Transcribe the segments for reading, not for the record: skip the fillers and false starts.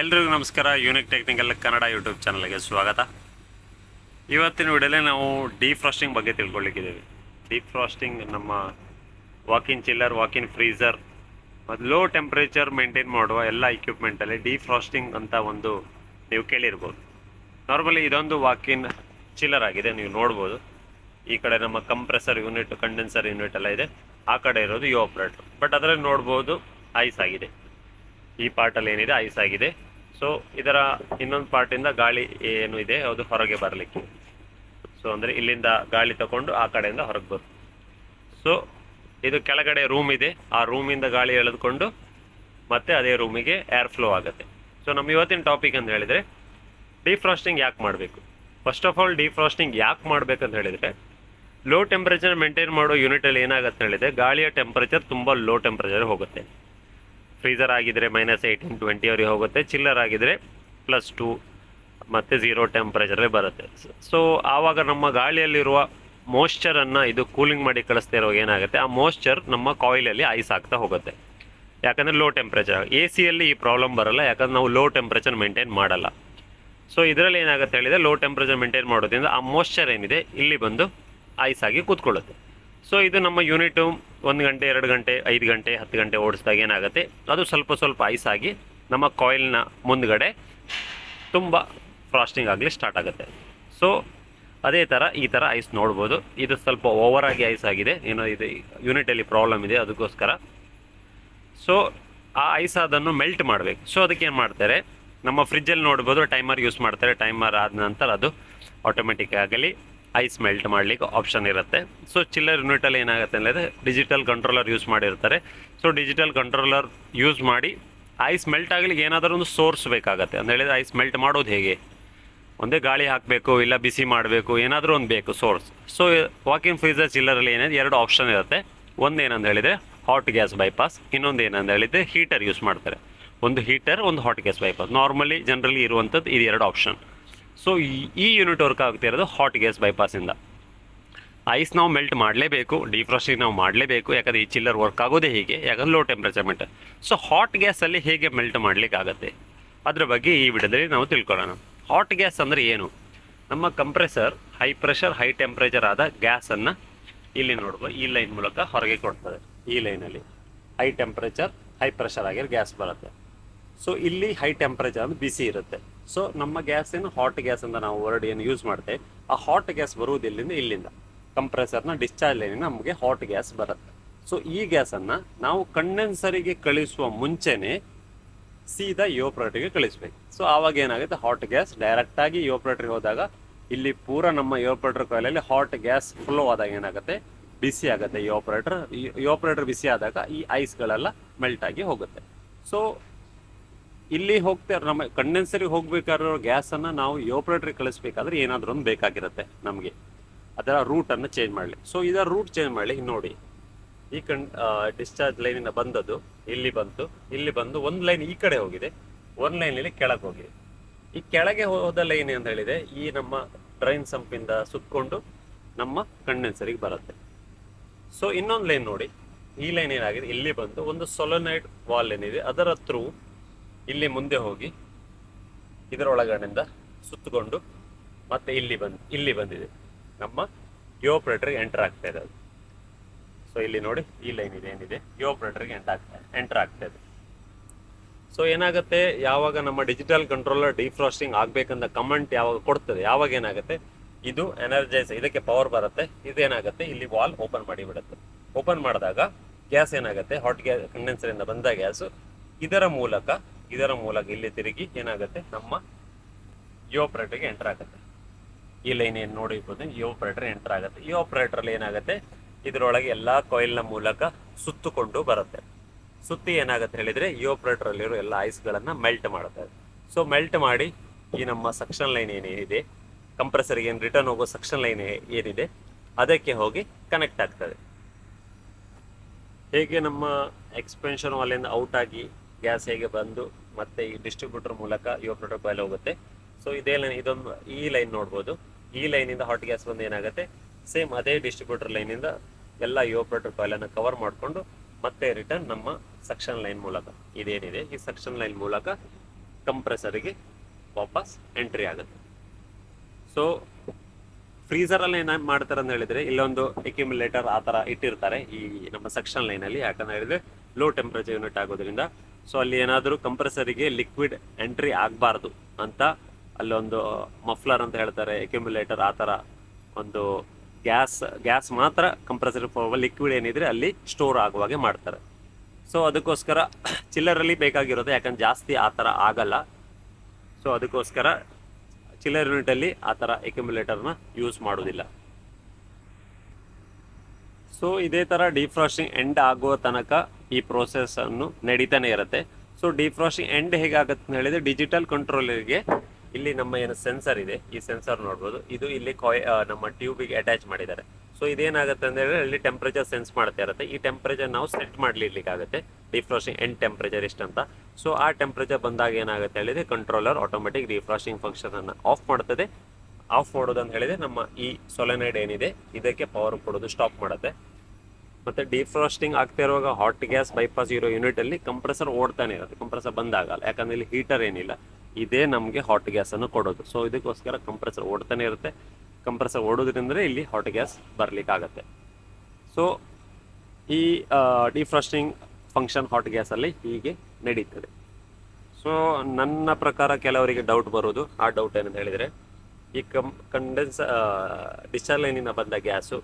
ಎಲ್ರಿಗೂ ನಮಸ್ಕಾರ. Unique technical Kannada YouTube ಚಾನಲ್ಗೆ ಸ್ವಾಗತ. ಇವತ್ತಿನ ವಿಡಿಯೋಲಿ ನಾವು ಡಿಫ್ರಾಸ್ಟಿಂಗ್ ಬಗ್ಗೆ ತಿಳ್ಕೊಳ್ಳಿಕ್ಕಿದ್ದೀವಿ. ಡಿಫ್ರಾಸ್ಟಿಂಗ್ ನಮ್ಮ ವಾಕಿನ್ ಚಿಲ್ಲರ್, ವಾಕಿನ್ ಫ್ರೀಸರ್ ಮತ್ತು ಲೋ ಟೆಂಪ್ರೇಚರ್ ಮೇಂಟೈನ್ ಮಾಡುವ ಎಲ್ಲ ಇಕ್ವಿಪ್ಮೆಂಟಲ್ಲಿ ಡಿಫ್ರಾಸ್ಟಿಂಗ್ ಅಂತ ಒಂದು ನೀವು ಕೇಳಿರ್ಬೋದು. ನಾರ್ಮಲಿ ಇದೊಂದು ವಾಕಿನ್ ಚಿಲ್ಲರ್ ಆಗಿದೆ, ನೀವು ನೋಡ್ಬೋದು. ಈ ಕಡೆ ನಮ್ಮ ಕಂಪ್ರೆಸರ್ ಯೂನಿಟ್, ಕಂಡೆನ್ಸರ್ ಯೂನಿಟ್ ಎಲ್ಲ ಇದೆ. ಆ ಕಡೆ ಇರೋದು ಇವಾಪರೇಟರ್. ಬಟ್ ಅದರಲ್ಲಿ ನೋಡ್ಬೋದು ಐಸ್ ಆಗಿದೆ. ಈ ಪಾರ್ಟಲ್ಲಿ ಏನಿದೆ ಐಸ್ ಆಗಿದೆ. ಸೊ ಇದರ ಇನ್ನೊಂದು ಪಾರ್ಟಿಂದ ಗಾಳಿ ಏನು ಇದೆ ಅದು ಹೊರಗೆ ಬರಲಿಕ್ಕೆ. ಸೊ ಅಂದರೆ ಇಲ್ಲಿಂದ ಗಾಳಿ ತಗೊಂಡು ಆ ಕಡೆಯಿಂದ ಹೊರಗೆ ಬರುತ್ತೆ. ಸೊ ಇದು ಕೆಳಗಡೆ ರೂಮ್ ಇದೆ, ಆ ರೂಮಿಂದ ಗಾಳಿ ಎಳೆದುಕೊಂಡು ಮತ್ತೆ ಅದೇ ರೂಮಿಗೆ ಏರ್ ಫ್ಲೋ ಆಗುತ್ತೆ. ಸೊ ನಮ್ಮ ಇವತ್ತಿನ ಟಾಪಿಕ್ ಅಂತ ಹೇಳಿದರೆ ಡಿಫ್ರಾಸ್ಟಿಂಗ್ ಯಾಕೆ ಮಾಡಬೇಕು. ಫಸ್ಟ್ ಆಫ್ ಆಲ್ ಡಿಫ್ರಾಸ್ಟಿಂಗ್ ಯಾಕೆ ಮಾಡಬೇಕಂತ ಹೇಳಿದರೆ, ಲೋ ಟೆಂಪ್ರೇಚರ್ ಮೇಂಟೈನ್ ಮಾಡೋ ಯೂನಿಟಲ್ಲಿ ಏನಾಗುತ್ತೆ ಹೇಳಿದರೆ, ಗಾಳಿಯ ಟೆಂಪ್ರೇಚರ್ ತುಂಬ ಲೋ ಟೆಂಪ್ರೇಚರ್ ಹೋಗುತ್ತೆ. ಫ್ರೀಸರ್ ಆಗಿದ್ರೆ -18, -20 ಅವರಿಗೆ ಹೋಗುತ್ತೆ. ಚಿಲ್ಲರ್ ಆಗಿದ್ರೆ +2 ಮತ್ತು 0 ಟೆಂಪ್ರೇಚರೇ ಬರುತ್ತೆ. ಸೊ ಆವಾಗ ನಮ್ಮ ಗಾಳಿಯಲ್ಲಿರುವ ಮಾಯ್ಶ್ಚರನ್ನು ಇದು ಕೂಲಿಂಗ್ ಮಾಡಿ ಕಳಿಸ್ತಾ ಇರೋ ಏನಾಗುತ್ತೆ, ಆ ಮಾಯ್ಶ್ಚರ್ ನಮ್ಮ ಕಾಯಿಲಲ್ಲಿ ಐಸ್ ಆಗ್ತಾ ಹೋಗುತ್ತೆ. ಯಾಕಂದರೆ ಲೋ ಟೆಂಪ್ರೇಚರ್. ಎ ಸಿಯಲ್ಲಿ ಈ ಪ್ರಾಬ್ಲಮ್ ಬರಲ್ಲ, ಯಾಕಂದ್ರೆ ನಾವು ಲೋ ಟೆಂಪ್ರೇಚರ್ ಮೇಂಟೈನ್ ಮಾಡಲ್ಲ. ಸೊ ಇದರಲ್ಲಿ ಏನಾಗುತ್ತೆ ಹೇಳಿದರೆ, ಲೋ ಟೆಂಪ್ರೇಚರ್ ಮೇಂಟೈನ್ ಮಾಡೋದ್ರಿಂದ ಆ ಮಾಯ್ಶ್ಚರ್ ಏನಿದೆ ಇಲ್ಲಿ ಬಂದು ಐಸ್ ಆಗಿ ಕೂತ್ಕೊಳ್ಳುತ್ತೆ. ಸೊ ಇದು ನಮ್ಮ ಯೂನಿಟು 1 ಗಂಟೆ, 2 ಗಂಟೆ, 5 ಗಂಟೆ, 10 ಗಂಟೆ ಓಡಿಸಿದಾಗ ಏನಾಗುತ್ತೆ, ಅದು ಸ್ವಲ್ಪ ಐಸ್ ಆಗಿ ನಮ್ಮ ಕಾಯಿಲ್ನ ಮುಂದ್ಗಡೆ ತುಂಬ ಫ್ರಾಸ್ಟಿಂಗ್ ಆಗಲಿ ಸ್ಟಾರ್ಟ್ ಆಗುತ್ತೆ. ಸೊ ಅದೇ ಥರ ಈ ಥರ ಐಸ್ ನೋಡ್ಬೋದು. ಇದು ಸ್ವಲ್ಪ ಓವರ್ ಆಗಿ ಐಸ್ ಆಗಿದೆ, ಏನೋ ಇದು ಯೂನಿಟಲ್ಲಿ ಪ್ರಾಬ್ಲಮ್ ಇದೆ, ಅದಕ್ಕೋಸ್ಕರ. ಸೊ ಆ ಐಸ್ ಅದನ್ನು ಮೆಲ್ಟ್ ಮಾಡಬೇಕು. ಸೊ ಅದಕ್ಕೆ ಏನು ಮಾಡ್ತಾರೆ, ನಮ್ಮ ಫ್ರಿಜ್ಜಲ್ಲಿ ನೋಡ್ಬೋದು ಟೈಮರ್ ಯೂಸ್ ಮಾಡ್ತಾರೆ. ಟೈಮರ್ ಆದ ನಂತರ ಅದು ಆಟೋಮೆಟಿಕ್ ಆಗಲಿ ಐಸ್ ಮೆಲ್ಟ್ ಮಾಡಲಿಕ್ಕೆ ಆಪ್ಷನ್ ಇರುತ್ತೆ. ಸೊ ಚಿಲ್ಲರ್ ಯೂನಿಟಲ್ಲಿ ಏನಾಗುತ್ತೆ ಅಂದರೆ, ಡಿಜಿಟಲ್ ಕಂಟ್ರೋಲರ್ ಯೂಸ್ ಮಾಡಿರ್ತಾರೆ. ಸೊ ಡಿಜಿಟಲ್ ಕಂಟ್ರೋಲರ್ ಯೂಸ್ ಮಾಡಿ ಐಸ್ ಮೆಲ್ಟ್ ಆಗಲಿಕ್ಕೆ ಏನಾದರೂ ಒಂದು ಸೋರ್ಸ್ ಬೇಕಾಗುತ್ತೆ. ಅಂತ ಹೇಳಿದರೆ ಐಸ್ ಮೆಲ್ಟ್ ಮಾಡೋದು ಹೇಗೆ, ಒಂದೇ ಗಾಳಿ ಹಾಕಬೇಕು, ಇಲ್ಲ ಬಿಸಿ ಮಾಡಬೇಕು, ಏನಾದರೂ ಒಂದು ಬೇಕು ಸೋರ್ಸ್. ಸೊ ವಾಕಿನ್ ಫ್ರೀಸರ್ ಚಿಲ್ಲರಲ್ಲಿ ಏನಿದೆ, 2 ಆಪ್ಷನ್ ಇರುತ್ತೆ. ಒಂದು ಏನಂತ ಹೇಳಿದರೆ ಹಾಟ್ ಗ್ಯಾಸ್ ಬೈಪಾಸ್, ಇನ್ನೊಂದು ಏನಂತ ಹೇಳಿದರೆ ಹೀಟರ್ ಯೂಸ್ ಮಾಡ್ತಾರೆ. ಒಂದು ಹೀಟರ್, ಒಂದು hot gas bypass. Normally generally ಇರುವಂಥದ್ದು ಇದು 2 ಆಪ್ಷನ್. ಸೊ ಈ ಯೂನಿಟ್ ವರ್ಕ್ ಆಗ್ತಿರೋದು ಹಾಟ್ ಗ್ಯಾಸ್ ಬೈಪಾಸಿಂದ. ಐಸ್ ನಾವು ಮೆಲ್ಟ್ ಮಾಡಲೇಬೇಕು, ಡಿಫ್ರಾಸ್ಟಿಂಗ್ ನಾವು ಮಾಡಲೇಬೇಕು, ಯಾಕಂದರೆ ಈ ಚಿಲ್ಲರ್ ವರ್ಕ್ ಆಗೋದೇ ಹೀಗೆ, ಯಾಕಂದ್ರೆ low temperature melt. So hot ಗ್ಯಾಸಲ್ಲಿ ಹೇಗೆ ಮೆಲ್ಟ್ ಮಾಡಲಿಕ್ಕೆ ಆಗುತ್ತೆ ಅದ್ರ ಬಗ್ಗೆ ಈ ವಿಡಿಯೋದಲ್ಲಿ ನಾವು ತಿಳ್ಕೊಳ್ಳೋಣ. ಹಾಟ್ ಗ್ಯಾಸ್ ಅಂದರೆ ಏನು? ನಮ್ಮ compressor high pressure, high temperature ಆದ ಗ್ಯಾಸನ್ನು ಇಲ್ಲಿ ನೋಡ್ಬೋದು, ಈ ಲೈನ್ ಮೂಲಕ ಹೊರಗೆ ಕೊಡ್ತದೆ. ಈ ಲೈನಲ್ಲಿ ಹೈ ಟೆಂಪ್ರೇಚರ್, ಹೈ ಪ್ರೆಷರ್ ಆಗಿರೋ ಗ್ಯಾಸ್ ಬರುತ್ತೆ. ಸೊ ಇಲ್ಲಿ ಹೈ ಟೆಂಪ್ರೇಚರ್ ಅಂದ್ರೆ ಬಿಸಿ ಇರುತ್ತೆ. ಸೊ ನಮ್ಮ ಗ್ಯಾಸನ್ನು ಹಾಟ್ ಗ್ಯಾಸ್ ಅಂತ ನಾವು ವರ್ಡ್ ಏನು ಯೂಸ್ ಮಾಡ್ತೇವೆ, ಆ ಹಾಟ್ ಗ್ಯಾಸ್ ಬರುವುದಿಲ್ಲಿಂದ ಇಲ್ಲಿಂದ ಕಂಪ್ರೆಸರ್ನ ಡಿಸ್ಚಾರ್ಜ್ ಲೈನಿಂದ ನಮಗೆ ಹಾಟ್ ಗ್ಯಾಸ್ ಬರುತ್ತೆ. ಸೊ ಈ ಗ್ಯಾಸನ್ನು ನಾವು ಕಂಡೆನ್ಸರಿಗೆ ಕಳಿಸುವ ಮುಂಚೆನೇ ಸೀದಾ ಇವಾಪರೇಟರ್ಗೆ ಕಳಿಸ್ಬೇಕು. ಸೊ ಆವಾಗ ಏನಾಗುತ್ತೆ, ಹಾಟ್ ಗ್ಯಾಸ್ ಡೈರೆಕ್ಟಾಗಿ ಇವಾಪರೇಟರ್ಗೆ ಹೋದಾಗ ಇಲ್ಲಿ ಪೂರ ನಮ್ಮ ಇವಾಪರೇಟರ್ ಕಾಯಿಲಲ್ಲಿ ಹಾಟ್ ಗ್ಯಾಸ್ ಫ್ಲೋ ಆದಾಗ ಏನಾಗುತ್ತೆ, ಬಿಸಿ ಆಗುತ್ತೆ ಇವಾಪರೇಟರ್ ಬಿಸಿ ಆದಾಗ ಈ ಐಸ್ಗಳೆಲ್ಲ ಮೆಲ್ಟ್ ಆಗಿ ಹೋಗುತ್ತೆ. ಸೊ ಇಲ್ಲಿ ಹೋಗ್ತಾರೆ, ನಮ್ಮ ಕಂಡೆನ್ಸರಿಗೆ ಹೋಗ್ಬೇಕಾಗಿರೋ ಗ್ಯಾಸನ್ನು ನಾವು ಇವಾಪರೇಟರ್ಗೆ ಕಳಿಸ್ಬೇಕಾದ್ರೆ ಏನಾದರೂ ಒಂದು ಬೇಕಾಗಿರುತ್ತೆ ನಮಗೆ, ಅದರ ರೂಟನ್ನು ಚೇಂಜ್ ಮಾಡಲಿ. ಸೊ ಇದರ ರೂಟ್ ಚೇಂಜ್ ಮಾಡಲಿ. ನೋಡಿ, ಈ ಡಿಸ್ಚಾರ್ಜ್ ಲೈನಿಂದ ಬಂದದ್ದು ಇಲ್ಲಿ ಬಂತು, ಇಲ್ಲಿ ಬಂದು ಒಂದು ಲೈನ್ ಈ ಕಡೆ ಹೋಗಿದೆ, ಒಂದು ಲೈನಲ್ಲಿ ಕೆಳಗೆ ಹೋಗಿದೆ. ಈ ಕೆಳಗೆ ಹೋದ ಲೈನ್ ಅಂತ ಹೇಳಿದೆ, ಈ ನಮ್ಮ ಡ್ರೈನ್ ಸಂಪಿಂದ ಸುತ್ತಕೊಂಡು ನಮ್ಮ ಕಂಡೆನ್ಸರಿಗೆ ಬರುತ್ತೆ. ಸೊ ಇನ್ನೊಂದು ಲೈನ್ ನೋಡಿ, ಈ ಲೈನ್ ಏನಾಗಿದೆ, ಇಲ್ಲಿ ಬಂದು ಒಂದು ಸೊಲೊನೈಡ್ ವಾಲ್ ಏನಿದೆ ಅದರ ಥ್ರೂ ಇಲ್ಲಿ ಮುಂದೆ ಹೋಗಿ ಇದರ ಒಳಗಡೆಯಿಂದ ಸುತ್ತಕೊಂಡು ಮತ್ತೆ ಇಲ್ಲಿ ಬಂದಿದೆ, ನಮ್ಮ ಇವಾಪರೇಟರ್ಗೆ ಎಂಟರ್ ಆಗ್ತಾ ಇದೆ ಅದು. ಸೊ ಇಲ್ಲಿ ನೋಡಿ, ಈ ಲೈನ್ ಇದೆ ಏನಿದೆ ಇವಾಪರೇಟರ್ಗೆ ಎಂಟರ್ ಆಗ್ತಾ ಇದೆ. ಸೊ ಏನಾಗುತ್ತೆ, ಯಾವಾಗ ನಮ್ಮ ಡಿಜಿಟಲ್ ಕಂಟ್ರೋಲರ್ ಡಿಫ್ರಾಸ್ಟಿಂಗ್ ಆಗ್ಬೇಕಂತ ಕಮೆಂಟ್ ಯಾವಾಗ ಕೊಡ್ತದೆ, ಯಾವಾಗ ಏನಾಗುತ್ತೆ, ಇದು ಎನರ್ಜೈಸ್, ಇದಕ್ಕೆ ಪವರ್ ಬರುತ್ತೆ, ಇದೇನಾಗುತ್ತೆ ಇಲ್ಲಿ ವಾಲ್ ಓಪನ್ ಮಾಡಿ ಬಿಡುತ್ತೆ. ಓಪನ್ ಮಾಡಿದಾಗ ಗ್ಯಾಸ್ ಏನಾಗುತ್ತೆ, ಹಾಟ್ ಗ್ಯಾಸ್ ಕಂಡೆನ್ಸರಿಂದ ಬಂದ ಗ್ಯಾಸು ಇದರ ಮೂಲಕ ಇಲ್ಲಿ ತಿರುಗಿ ಏನಾಗುತ್ತೆ, ನಮ್ಮ ಇವಾಪರೇಟರ್ಗೆ ಎಂಟರ್ ಆಗುತ್ತೆ. ಈ ಲೈನ್ ಏನು ನೋಡಿರ್ಬೋದು, ಇವಾಪರೇಟರ್ ಎಂಟರ್ ಆಗುತ್ತೆ. ಇವಾಪರೇಟರ್ಲಿ ಏನಾಗುತ್ತೆ, ಇದರೊಳಗೆ ಎಲ್ಲ ಕಾಯಿಲ್ನ ಮೂಲಕ ಸುತ್ತಕೊಂಡು ಬರುತ್ತೆ. ಸುತ್ತಿ ಏನಾಗುತ್ತೆ ಹೇಳಿದರೆ ಇವಾಪರೇಟರಲ್ಲಿರೋ ಎಲ್ಲ ಐಸ್ಗಳನ್ನು ಮೆಲ್ಟ್ ಮಾಡುತ್ತೆ. ಸೊ ಮೆಲ್ಟ್ ಮಾಡಿ ಈ ನಮ್ಮ ಸಕ್ಷನ್ ಲೈನ್ ಏನೇನಿದೆ, ಕಂಪ್ರೆಸರ್ಗೆ ಏನು ರಿಟರ್ನ್ ಹೋಗೋ ಸಕ್ಷನ್ ಲೈನ್ ಏನಿದೆ ಅದಕ್ಕೆ ಹೋಗಿ ಕನೆಕ್ಟ್ ಆಗ್ತದೆ. ಹೇಗೆ ನಮ್ಮ ಎಕ್ಸ್ಪೆನ್ಷನ್ ವಾಲಿಂದ ಔಟ್ ಆಗಿ ಗ್ಯಾಸ್ ಹೇಗೆ ಬಂದು ಮತ್ತೆ ಈ ಡಿಸ್ಟ್ರಿಬ್ಯೂಟರ್ ಮೂಲಕ ಇವಾಪರೇಟರ್ ಕಾಯಿಲ್ ಹೋಗುತ್ತೆ. ಸೊ ಇದೇ ಲೈನ್, ಇದೊಂದು ಈ ಲೈನ್ ನೋಡ್ಬೋದು, ಈ ಲೈನಿಂದ ಹಾಟ್ ಗ್ಯಾಸ್ ಬಂದು ಏನಾಗುತ್ತೆ, ಸೇಮ್ ಅದೇ ಡಿಸ್ಟ್ರಿಬ್ಯೂಟರ್ ಲೈನಿಂದ ಎಲ್ಲ ಇವಾಪರೇಟರ್ ಕಾಯಿಲನ್ನು ಕವರ್ ಮಾಡಿಕೊಂಡು ಮತ್ತೆ ರಿಟರ್ನ್ ನಮ್ಮ ಸಕ್ಷನ್ ಲೈನ್ ಮೂಲಕ, ಇದೇನಿದೆ ಈ ಸಕ್ಷನ್ ಲೈನ್ ಮೂಲಕ ಕಂಪ್ರೆಸರಿಗೆ ವಾಪಸ್ ಎಂಟ್ರಿ ಆಗುತ್ತೆ. ಸೊ ಫ್ರೀಸರಲ್ಲಿ ಏನು ಮಾಡ್ತಾರೆ ಅಂತ ಹೇಳಿದ್ರೆ, ಇಲ್ಲೊಂದು ಅಕ್ಯುಮುಲೇಟರ್ ಆ ಥರ ಇಟ್ಟಿರ್ತಾರೆ ಈ ನಮ್ಮ ಸೆಕ್ಷನ್ ಲೈನಲ್ಲಿ. ಯಾಕಂತ ಹೇಳಿದ್ರೆ ಲೋ ಟೆಂಪ್ರೇಚರ್ ಯೂನಿಟ್ ಆಗೋದ್ರಿಂದ ಸೊ ಅಲ್ಲಿ ಏನಾದರೂ ಕಂಪ್ರೆಸರಿಗೆ ಲಿಕ್ವಿಡ್ ಎಂಟ್ರಿ ಆಗಬಾರ್ದು ಅಂತ ಅಲ್ಲೊಂದು ಮಫ್ಲರ್ ಅಂತ ಹೇಳ್ತಾರೆ, ಅಕ್ಯುಮುಲೇಟರ್ ಆ ಥರ ಒಂದು ಗ್ಯಾಸ್ ಮಾತ್ರ ಕಂಪ್ರೆಸರ್ ಲಿಕ್ವಿಡ್ ಏನಿದ್ರೆ ಅಲ್ಲಿ ಸ್ಟೋರ್ ಆಗುವಾಗೆ ಮಾಡ್ತಾರೆ. ಸೊ ಅದಕ್ಕೋಸ್ಕರ ಚಿಲ್ಲರಲ್ಲಿ ಬೇಕಾಗಿರೋದು, ಯಾಕಂದ್ರೆ ಜಾಸ್ತಿ ಆ ಥರ ಆಗಲ್ಲ. ಸೊ ಅದಕ್ಕೋಸ್ಕರ ಚಿಲ್ಲರ್ ಯೂನಿಟಲ್ಲಿ ಆ ಥರ ಅಕ್ಯುಮುಲೇಟರ್ನ ಯೂಸ್ ಮಾಡೋದಿಲ್ಲ. ಸೊ ಇದೇ ಥರ ಡಿಫ್ರಾಸ್ಟಿಂಗ್ ಎಂಡ್ ಆಗುವ ತನಕ ಈ ಪ್ರೋಸೆಸ್ ಅನ್ನು ನಡೀತಾನೆ ಇರುತ್ತೆ. ಸೊ ಡಿಫ್ರಾಸ್ಟಿಂಗ್ ಎಂಡ್ ಹೇಗಾಗುತ್ತೆ ಅಂತ ಹೇಳಿದ್ರೆ, ಡಿಜಿಟಲ್ ಕಂಟ್ರೋಲರ್ಗೆ ಇಲ್ಲಿ ನಮ್ಮ ಏನು ಸೆನ್ಸರ್ ಇದೆ, ಈ ಸೆನ್ಸರ್ ನೋಡ್ಬೋದು, ಇದು ಇಲ್ಲಿ ನಮ್ಮ ಟ್ಯೂಬಿಗೆ ಅಟ್ಯಾಚ್ ಮಾಡಿದ್ದಾರೆ. ಸೊ ಇದೇನಾಗುತ್ತೆ ಅಂತ ಹೇಳಿದ್ರೆ ಇಲ್ಲಿ ಟೆಂಪ್ರೇಚರ್ ಸೆನ್ಸ್ ಮಾಡ್ತಾ ಇರುತ್ತೆ. ಈ ಟೆಂಪ್ರೇಚರ್ ನಾವು ಸೆಟ್ ಮಾಡಲಿಕ್ಕಾಗುತ್ತೆ, ಡಿಫ್ರಾಸ್ಟಿಂಗ್ ಎಂಡ್ ಟೆಂಪ್ರೇಚರ್ ಎಷ್ಟಂತ. ಸೊ ಆ ಟೆಂಪ್ರೇಚರ್ ಬಂದಾಗ ಏನಾಗುತ್ತೆ ಹೇಳಿದ್ರೆ ಕಂಟ್ರೋಲರ್ ಆಟೋಮೆಟಿಕ್ ಡಿಫ್ರಾಸ್ಟಿಂಗ್ ಫಂಕ್ಷನ್ ಅನ್ನು ಆಫ್ ಮಾಡ್ತದೆ. ಆಫ್ ಮಾಡೋದು ಅಂತ ಹೇಳಿದ್ರೆ ನಮ್ಮ ಈ ಸೊಲೆನೈಡ್ ಏನಿದೆ ಇದಕ್ಕೆ ಪವರ್ ಕೊಡೋದು ಸ್ಟಾಪ್ ಮಾಡುತ್ತೆ. ಮತ್ತೆ ಡಿಫ್ರಾಸ್ಟಿಂಗ್ ಆಗ್ತಾ ಇರುವಾಗ ಹಾಟ್ ಗ್ಯಾಸ್ ಬೈಪಾಸ್ ಇರೋ ಯೂನಿಟ್ ಅಲ್ಲಿ ಕಂಪ್ರೆಸರ್ ಓಡ್ತಾನೆ ಇರುತ್ತೆ, ಕಂಪ್ರೆಸರ್ ಬಂದಾಗಲ್ಲ. ಯಾಕಂದ್ರೆ ಇಲ್ಲಿ ಹೀಟರ್ ಏನಿಲ್ಲ, ಇದೇ ನಮಗೆ ಹಾಟ್ ಗ್ಯಾಸ್ ಅನ್ನು ಕೊಡೋದು. ಸೊ ಇದಕ್ಕೋಸ್ಕರ ಕಂಪ್ರೆಸರ್ ಓಡ್ತಾನೆ ಇರುತ್ತೆ. ಕಂಪ್ರೆಸರ್ ಓಡೋದ್ರಿಂದ ಇಲ್ಲಿ ಹಾಟ್ ಗ್ಯಾಸ್ ಬರ್ಲಿಕ್ಕಾಗತ್ತೆ. ಸೊ ಈ ಡಿಫ್ರಾಸ್ಟಿಂಗ್ ಫಂಕ್ಷನ್ ಹಾಟ್ ಗ್ಯಾಸಲ್ಲಿ ಹೀಗೆ ನಡೀತದೆ. ಸೊ ನನ್ನ ಪ್ರಕಾರ ಕೆಲವರಿಗೆ ಡೌಟ್ ಬರೋದು, ಆ ಡೌಟ್ ಏನಂತ ಹೇಳಿದರೆ, ಈ ಡಿಸ್ಚಾರ್ಜ್ ಲೈನಿಂದ ಬಂದ ಗ್ಯಾಸು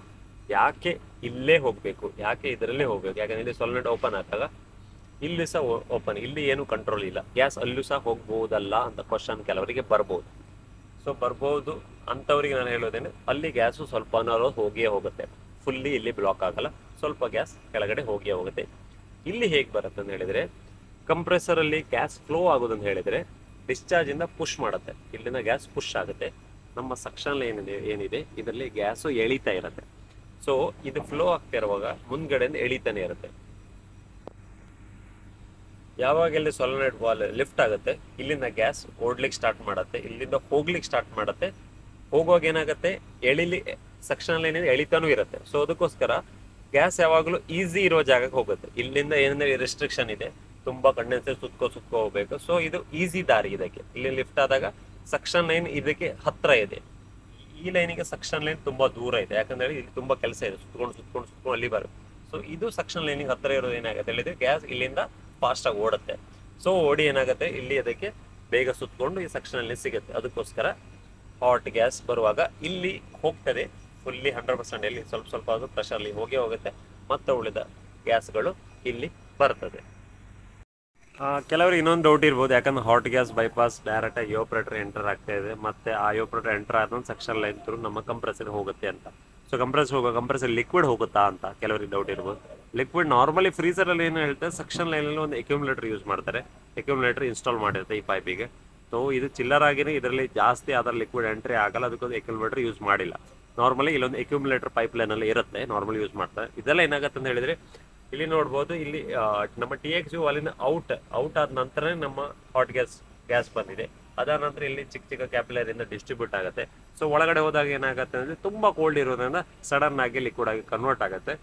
ಯಾಕೆ ಇಲ್ಲೇ ಹೋಗಬೇಕು, ಯಾಕೆ ಇದರಲ್ಲೇ ಹೋಗಬೇಕು? ಯಾಕಂದರೆ ಇಲ್ಲಿ ಸೊಲೆನಾಯ್ಡ್ ಓಪನ್ ಆದಾಗ ಇಲ್ಲಿ ಸಹ ಓಪನ್, ಇಲ್ಲಿ ಏನು ಕಂಟ್ರೋಲ್ ಇಲ್ಲ, ಗ್ಯಾಸ್ ಅಲ್ಲೂ ಸಹ ಹೋಗ್ಬೋದಲ್ಲ ಅಂತ ಕ್ವಶನ್ ಕೆಲವರಿಗೆ ಬರ್ಬೋದು. ಸೊ ಬರ್ಬೋದು ಅಂಥವ್ರಿಗೆ ನಾನು ಹೇಳೋದೇನೆ, ಅಲ್ಲಿ ಗ್ಯಾಸು ಸ್ವಲ್ಪ ಹೋಗಿಯೇ ಹೋಗುತ್ತೆ, ಫುಲ್ಲಿ ಇಲ್ಲಿ ಬ್ಲಾಕ್ ಆಗಲ್ಲ, ಸ್ವಲ್ಪ ಗ್ಯಾಸ್ ಕೆಳಗಡೆ ಹೋಗಿಯೇ ಹೋಗುತ್ತೆ. ಇಲ್ಲಿ ಹೇಗೆ ಬರುತ್ತೆ ಅಂತ ಹೇಳಿದರೆ, ಕಂಪ್ರೆಸರಲ್ಲಿ ಗ್ಯಾಸ್ ಫ್ಲೋ ಆಗೋದಂತ ಹೇಳಿದರೆ ಡಿಸ್ಚಾರ್ಜಿಂದ ಪುಷ್ ಮಾಡುತ್ತೆ, ಇಲ್ಲಿಂದ ಗ್ಯಾಸ್ ಪುಷ್ ಆಗುತ್ತೆ. ನಮ್ಮ ಸಕ್ಷನ್ ಏನಿದೆ ಇದರಲ್ಲಿ ಗ್ಯಾಸು ಎಳಿತಾ ಇರುತ್ತೆ. ಸೊ ಇದು ಫ್ಲೋ ಆಗ್ತಾ ಇರುವಾಗ ಮುಂದ್ಗಡೆಯಿಂದ ಎಳಿತಾನೆ ಇರುತ್ತೆ. ಯಾವಾಗ ಇಲ್ಲಿ ಸೊಲೆನಾಯ್ಡ್ ವಾಲ್ ಲಿಫ್ಟ್ ಆಗುತ್ತೆ, ಇಲ್ಲಿಂದ ಗ್ಯಾಸ್ ಓಡ್ಲಿಕ್ಕೆ ಸ್ಟಾರ್ಟ್ ಮಾಡುತ್ತೆ, ಇಲ್ಲಿಂದ ಹೋಗ್ಲಿಕ್ಕೆ ಸ್ಟಾರ್ಟ್ ಮಾಡುತ್ತೆ. ಹೋಗುವಾಗ ಏನಾಗುತ್ತೆ, ಸಕ್ಷನ್ ಲೈನ್ ಎಳಿತಾನೂ ಇರುತ್ತೆ. ಸೊ ಅದಕ್ಕೋಸ್ಕರ ಗ್ಯಾಸ್ ಯಾವಾಗಲೂ ಈಸಿ ಇರೋ ಜಾಗಕ್ಕೆ ಹೋಗುತ್ತೆ. ಇಲ್ಲಿಂದ ಏನೇನು ರೆಸ್ಟ್ರಿಕ್ಷನ್ ಇದೆ, ತುಂಬಾ ಕಂಡೆನ್ಸರ್ ಸುತ್ಕೋ ಹೋಗ್ಬೇಕು. ಸೊ ಇದು ಈಸಿ ದಾರಿ ಇದಕ್ಕೆ. ಇಲ್ಲಿ ಲಿಫ್ಟ್ ಆದಾಗ ಸಕ್ಷನ್ ಲೈನ್ ಇದಕ್ಕೆ ಹತ್ರ ಇದೆ, ಈ ಲೈನಿಗೆ ಸಕ್ಷನ್ ಲೈನ್ ತುಂಬಾ ದೂರ ಇದೆ. ಯಾಕಂದ್ರೆ ಇಲ್ಲಿ ತುಂಬಾ ಕೆಲಸ ಇದೆ, ಸುತ್ಕೊಂಡು ಅಲ್ಲಿ ಬರುತ್ತೆ. ಸೊ ಇದು ಸಕ್ಷನ್ ಲೈನಿಗೆ ಹತ್ರ ಇರೋದು ಏನಾಗುತ್ತೆ ಹೇಳಿದ್ರೆ, ಗ್ಯಾಸ್ ಇಲ್ಲಿಂದ ಫಾಸ್ಟ್ ಆಗಿ ಓಡುತ್ತೆ. ಸೊ ಓಡಿ ಏನಾಗುತ್ತೆ, ಇಲ್ಲಿ ಅದಕ್ಕೆ ಬೇಗ ಸುತ್ಕೊಂಡು ಈ ಸಕ್ಷನ್ ಲೈನ್ ಸಿಗುತ್ತೆ. ಅದಕ್ಕೋಸ್ಕರ ಹಾಟ್ ಗ್ಯಾಸ್ ಬರುವಾಗ ಇಲ್ಲಿ ಹೋಗ್ತದೆ ಫುಲ್ಲಿ 100%, ಇಲ್ಲಿ ಸ್ವಲ್ಪ ಅದು ಪ್ರೆಷರ್ಲಿ ಹೋಗುತ್ತೆ, ಮತ್ತೆ ಉಳಿದ ಗ್ಯಾಸ್ಗಳು ಇಲ್ಲಿ ಬರ್ತದೆ. ಕೆಲವರಿಗೆ ಇನ್ನೊಂದು ಡೌಟ್ ಇರ್ಬೋದು, ಯಾಕಂದ್ರೆ ಹಾಟ್ ಗ್ಯಾಸ್ ಬೈಪಾಸ್ ಡೈರೆಕ್ಟಾಗಿ ಯೋಪ್ರೇಟರ್ ಎಂಟರ್ ಆಗ್ತಾ ಇದೆ, ಮತ್ತೆ ಆ ಯೋಪ್ರೇಟರ್ ಎಂಟರ್ ಆದ ಸಕ್ಷನ್ ಲೈನ್ ಥ್ರೂ ನಮ್ಮ ಕಂಪ್ರೆಸರ್ ಹೋಗುತ್ತೆ ಅಂತ. ಸೊ ಕಂಪ್ರೆಸರ್ ಲಿಕ್ವಿಡ್ ಹೋಗುತ್ತಾ ಅಂತ ಕೆಲವರಿಗೆ ಡೌಟ್ ಇರ್ಬೋದು. ಲಿಕ್ವಿಡ್ ನಾರ್ಮಲಿ ಫ್ರೀಸರಲ್ಲಿ ಏನು ಹೇಳ್ತಾರೆ, ಸಕ್ಷನ್ ಲೈನಲ್ಲಿ ಒಂದು ಅಕ್ಯುಮುಲೇಟರ್ ಯೂಸ್ ಮಾಡ್ತಾರೆ, ಅಕ್ಯುಮುಲೇಟರ್ ಇನ್ಸ್ಟಾಲ್ ಮಾಡಿರುತ್ತೆ ಈ ಪೈಪಿಗೆ. ಸೊ ಇದು ಚಿಲ್ಲರ್ ಆಗಿನೇ ಇದರಲ್ಲಿ ಜಾಸ್ತಿ ಅದರ ಲಿಕ್ವಿಡ್ ಎಂಟ್ರಿ ಆಗಲ್ಲ, ಅದಕ್ಕೊಂದು ಅಕ್ಯುಮುಲೇಟರ್ ಯೂಸ್ ಮಾಡಿಲ್ಲ. ನಾರ್ಮಲಿ ಇಲ್ಲೊಂದು ಅಕ್ಯುಮುಲೇಟರ್ ಪೈಪ್ ಲೈನಲ್ಲಿ ಇರುತ್ತೆ, ನಾರ್ಮಲಿ ಯೂಸ್ ಮಾಡ್ತಾರೆ. ಇದೆಲ್ಲ ಏನಾಗುತ್ತೆ ಅಂತ ಹೇಳಿದ್ರೆ, ಇಲ್ಲಿ ನೋಡ್ಬೋದು, ಇಲ್ಲಿ ನಮ್ಮ TX ಅಲ್ಲಿಂದ ಔಟ್ ಆದ ನಂತರ ನಮ್ಮ ಹಾಟ್ ಗ್ಯಾಸ್ ಬಂದಿದೆ. ಅದಾದ ನಂತರ ಇಲ್ಲಿ ಚಿಕ್ಕ ಕ್ಯಾಪಿಲರಿಂದ ಡಿಸ್ಟ್ರಿಬ್ಯೂಟ್ ಆಗುತ್ತೆ. ಸೊ ಒಳಗಡೆ ಹೋದಾಗ ಏನಾಗುತ್ತೆ ಅಂದ್ರೆ ತುಂಬಾ ಕೋಲ್ಡ್ ಇರೋದ್ರಿಂದ ಸಡನ್ ಆಗಿ ಲಿಕ್ವಿಡ್ ಆಗಿ ಕನ್ವರ್ಟ್ ಆಗುತ್ತೆ.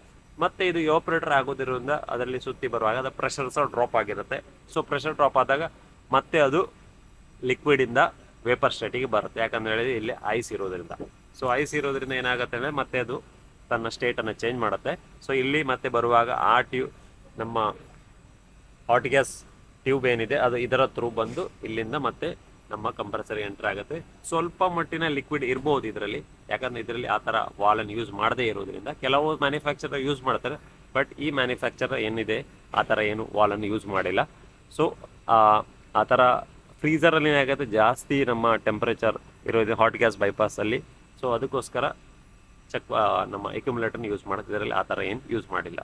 ಮತ್ತೆ ಇದು ಯೋಪರೇಟರ್ ಆಗೋದಿರೋದ್ರಿಂದ ಅದರಲ್ಲಿ ಸುತ್ತಿ ಬರುವಾಗ ಅದರ ಪ್ರೆಷರ್ ಸಹ ಡ್ರಾಪ್ ಆಗಿರುತ್ತೆ. ಸೊ ಪ್ರೆಷರ್ ಡ್ರಾಪ್ ಆದಾಗ ಮತ್ತೆ ಅದು ಲಿಕ್ವಿಡ್ ಇಂದ ವೇಪರ್ ಸ್ಟೇಟಿಗೆ ಬರುತ್ತೆ, ಯಾಕಂದ್ರೆ ಹೇಳಿದ್ರೆ ಇಲ್ಲಿ ಐಸ್ ಇರೋದ್ರಿಂದ. ಸೊ ಐಸ್ ಇರೋದ್ರಿಂದ ಏನಾಗುತ್ತೆ ಅಂದ್ರೆ ಮತ್ತೆ ಅದು ತನ್ನ ಸ್ಟೇಟ್ ಅನ್ನು ಚೇಂಜ್ ಮಾಡುತ್ತೆ. ಸೊ ಇಲ್ಲಿ ಮತ್ತೆ ಬರುವಾಗ ಆ ನಮ್ಮ ಹಾಟ್ ಗ್ಯಾಸ್ ಟ್ಯೂಬ್ ಏನಿದೆ ಅದು ಇದರ ಥ್ರೂ ಬಂದು ಇಲ್ಲಿಂದ ಮತ್ತೆ ನಮ್ಮ ಕಂಪ್ರೆಸರ್ ಎಂಟರ್ ಆಗುತ್ತೆ. ಸ್ವಲ್ಪ ಮಟ್ಟಿನ ಲಿಕ್ವಿಡ್ ಇರ್ಬೋದು ಇದರಲ್ಲಿ, ಯಾಕಂದ್ರೆ ಇದರಲ್ಲಿ ಆ ಥರ ವಾಲನ್ನು ಯೂಸ್ ಮಾಡದೇ ಇರೋದ್ರಿಂದ. ಕೆಲವು ಮ್ಯಾನುಫ್ಯಾಕ್ಚರರ್ ಯೂಸ್ ಮಾಡ್ತಾರೆ, ಬಟ್ ಈ ಮ್ಯಾನುಫ್ಯಾಕ್ಚರರ್ ಏನಿದೆ ಆ ಥರ ಏನು ವಾಲನ್ನು ಯೂಸ್ ಮಾಡಿಲ್ಲ. ಸೊ ಆ ಥರ ಫ್ರೀಸರಲ್ಲಿ ಏನಾಗುತ್ತೆ, ಜಾಸ್ತಿ ನಮ್ಮ ಟೆಂಪ್ರೇಚರ್ ಇರೋದು ಹಾಟ್ ಗ್ಯಾಸ್ ಬೈಪಾಸಲ್ಲಿ. ಸೊ ಅದಕ್ಕೋಸ್ಕರ ನಮ್ಮ ಅಕ್ಯುಮುಲೇಟರ್ನ ಯೂಸ್ ಮಾಡೋದು, ಇದರಲ್ಲಿ ಆ ಥರ ಏನು ಯೂಸ್ ಮಾಡಿಲ್ಲ.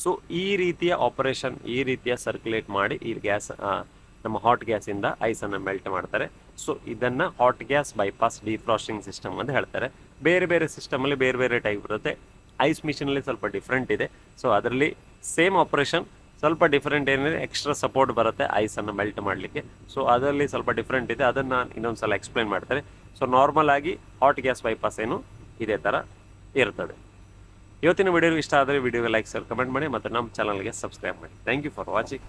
ಸೊ ಈ ರೀತಿಯ ಆಪರೇಷನ್, ಈ ರೀತಿಯ ಸರ್ಕ್ಯುಲೇಟ್ ಮಾಡಿ ಈ ಗ್ಯಾಸ್ ನಮ್ಮ ಹಾಟ್ ಗ್ಯಾಸಿಂದ ಐಸನ್ನು ಮೆಲ್ಟ್ ಮಾಡ್ತಾರೆ. ಸೊ ಇದನ್ನು ಹಾಟ್ ಗ್ಯಾಸ್ ಬೈಪಾಸ್ ಡಿಫ್ರಾಸ್ಟಿಂಗ್ ಸಿಸ್ಟಮ್ ಅಂತ ಹೇಳ್ತಾರೆ. ಬೇರೆ ಬೇರೆ ಸಿಸ್ಟಮಲ್ಲಿ ಬೇರೆ ಬೇರೆ ಟೈಪ್ ಇರುತ್ತೆ. ಐಸ್ ಮಿಷಿನಲ್ಲಿ ಸ್ವಲ್ಪ ಡಿಫ್ರೆಂಟ್ ಇದೆ. ಸೊ ಅದರಲ್ಲಿ ಸೇಮ್ ಆಪರೇಷನ್, ಸ್ವಲ್ಪ ಡಿಫ್ರೆಂಟ್ ಏನಿದೆ, ಎಕ್ಸ್ಟ್ರಾ ಸಪೋರ್ಟ್ ಬರುತ್ತೆ ಐಸನ್ನು ಮೆಲ್ಟ್ ಮಾಡಲಿಕ್ಕೆ. ಸೊ ಅದರಲ್ಲಿ ಸ್ವಲ್ಪ ಡಿಫ್ರೆಂಟ್ ಇದೆ, ಅದನ್ನು ನಾನು ಇನ್ನೊಂದು ಸಲ ಎಕ್ಸ್ಪ್ಲೈನ್ ಮಾಡ್ತಾರೆ. ಸೊ ನಾರ್ಮಲ್ ಆಗಿ ಹಾಟ್ ಗ್ಯಾಸ್ ಬೈಪಾಸ್ ಏನು ಇದೇ ಥರ ಇರ್ತದೆ. ಇವತ್ತಿನ ವಿಡಿಯೋ ಇಷ್ಟ ಆದರೆ ವಿಡಿಯೋಗೆ ಲೈಕ್, ಶೇರ್, ಕಮೆಂಟ್ ಮಾಡಿ ಮತ್ತು ನಮ್ಮ ಚಾನಲ್ಗೆ ಸಬ್ಸ್ಕ್ರೈಬ್ ಮಾಡಿ. Thank you for watching.